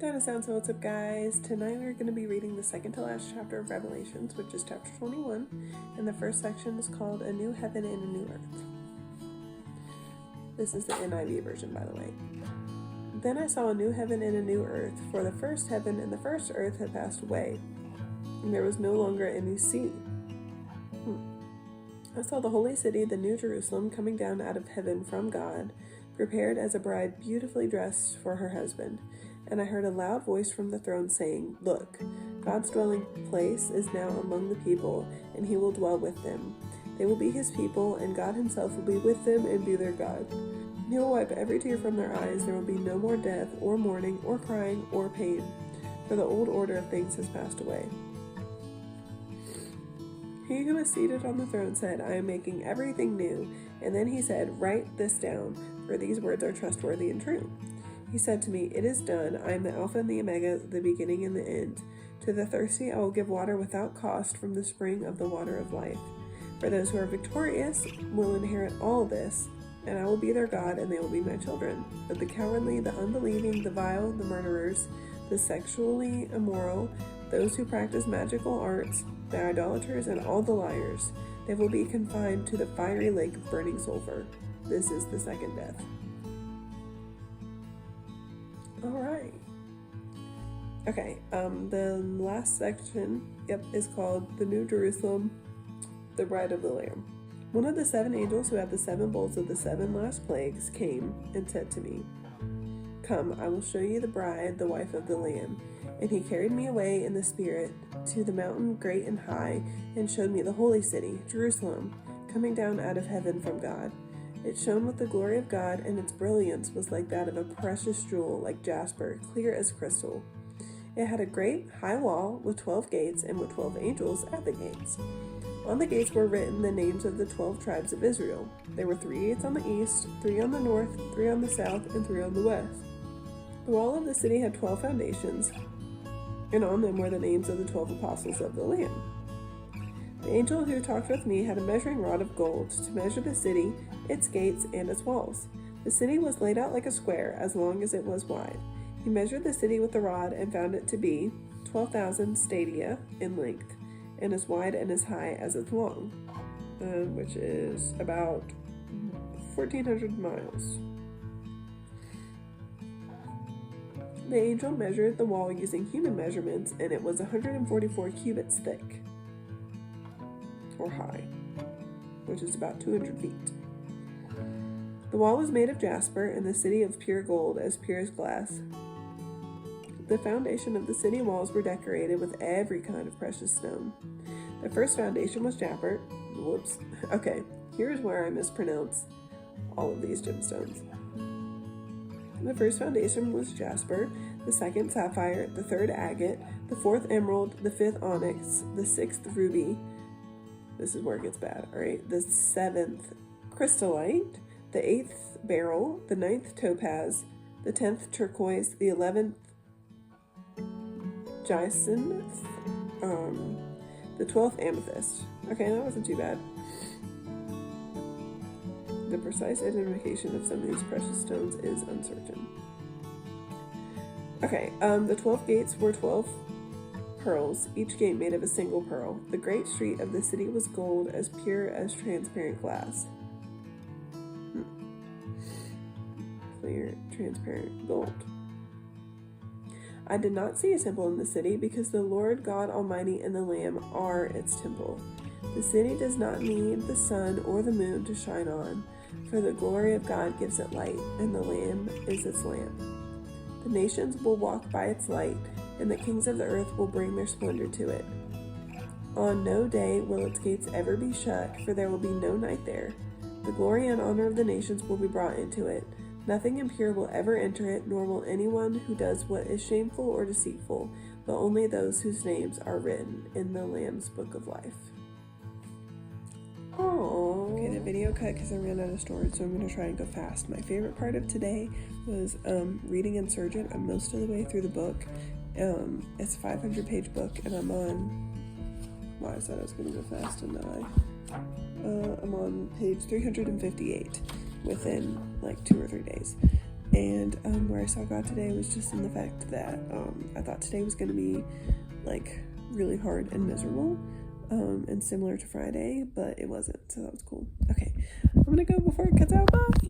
Donna Sound, so what's up, guys? Tonight we're going to be reading the second to last chapter of Revelations, which is chapter 21, and the first section is called A New Heaven and a New Earth. This is the NIV version, by the way. Then I saw a new heaven and a new earth, for the first heaven and the first earth had passed away, and there was no longer any sea. I saw the holy city, the New Jerusalem, coming down out of heaven from God, prepared as a bride beautifully dressed for her husband. And I heard a loud voice from the throne saying, "Look, God's dwelling place is now among the people, and he will dwell with them. They will be his people, and God himself will be with them and be their God. He will wipe every tear from their eyes. There will be no more death, or mourning, or crying, or pain, for the old order of things has passed away." He who was seated on the throne said, "I am making everything new." And then he said, "Write this down, for these words are trustworthy and true." He said to me, "It is done. I am the Alpha and the Omega, the beginning and the end. To the thirsty I will give water without cost from the spring of the water of life. For those who are victorious will inherit all this, and I will be their God, and they will be my children. But the cowardly, the unbelieving, the vile, the murderers, the sexually immoral, those who practice magical arts, the idolaters, and all the liars, they will be confined to the fiery lake of burning sulfur. This is the second death." Alright. Okay, the last section, is called The New Jerusalem, the Bride of the Lamb. One of the 7 angels who had the 7 bowls of the 7 last plagues came and said to me, "Come, I will show you the bride, the wife of the Lamb." And he carried me away in the spirit to the mountain great and high, and showed me the holy city, Jerusalem, coming down out of heaven from God. It shone with the glory of God, and its brilliance was like that of a precious jewel, like jasper, clear as crystal. It had a great high wall with 12 gates, and with 12 angels at the gates. On the gates were written the names of the 12 tribes of Israel. There were 3 gates on the east, 3 on the north, 3 on the south, and 3 on the west. The wall of the city had 12 foundations, and on them were the names of the 12 apostles of the Lamb. The angel who talked with me had a measuring rod of gold to measure the city, its gates, and its walls. The city was laid out like a square, as long as it was wide. He measured the city with the rod and found it to be 12,000 stadia in length, and as wide and as high as it's long, which is about 1,400 miles. The angel measured the wall using human measurements, and it was 144 cubits thick, or high, which is about 200 feet. The wall was made of jasper, and the city of pure gold, as pure as glass. The foundation of the city walls were decorated with every kind of precious stone. The first foundation was jasper. Okay, here's where I mispronounce all of these gemstones. The first foundation was jasper, the second sapphire, the third agate, the fourth emerald, the fifth onyx, the sixth ruby. This is where it gets bad, alright? The 7th crystallite, the 8th beryl, the 9th topaz, the 10th turquoise, the 11th jacinth, the 12th amethyst. Okay, that wasn't too bad. The precise identification of some of these precious stones is uncertain. Okay, the 12 gates were 12 pearls, each gate made of a single pearl. The great street of the city was gold, as pure as transparent glass. Clear, transparent gold. I did not see a temple in the city, because the Lord God Almighty and the Lamb are its temple. The city does not need the sun or the moon to shine on, for the glory of God gives it light, and the Lamb is its lamp. The nations will walk by its light, and the kings of the earth will bring their splendor to it. On no day will its gates ever be shut, for there will be no night there. The glory and honor of the nations will be brought into it. Nothing impure will ever enter it, nor will anyone who does what is shameful or deceitful, but only those whose names are written in the Lamb's Book of Life. Oh. Okay, the video cut because I ran out of storage, so I'm going to try and go fast. My favorite part of today was reading Insurgent. I'm most of the way through the book. It's a 500-page book, and I'm on... Well, I said I was going to go fast, and now I'm on page 358 within like 2 or 3 days. And where I saw God today was just in the fact that I thought today was going to be like really hard and miserable and similar to Friday, but it wasn't, so that was cool. Okay, I'm gonna go before it cuts out. Bye.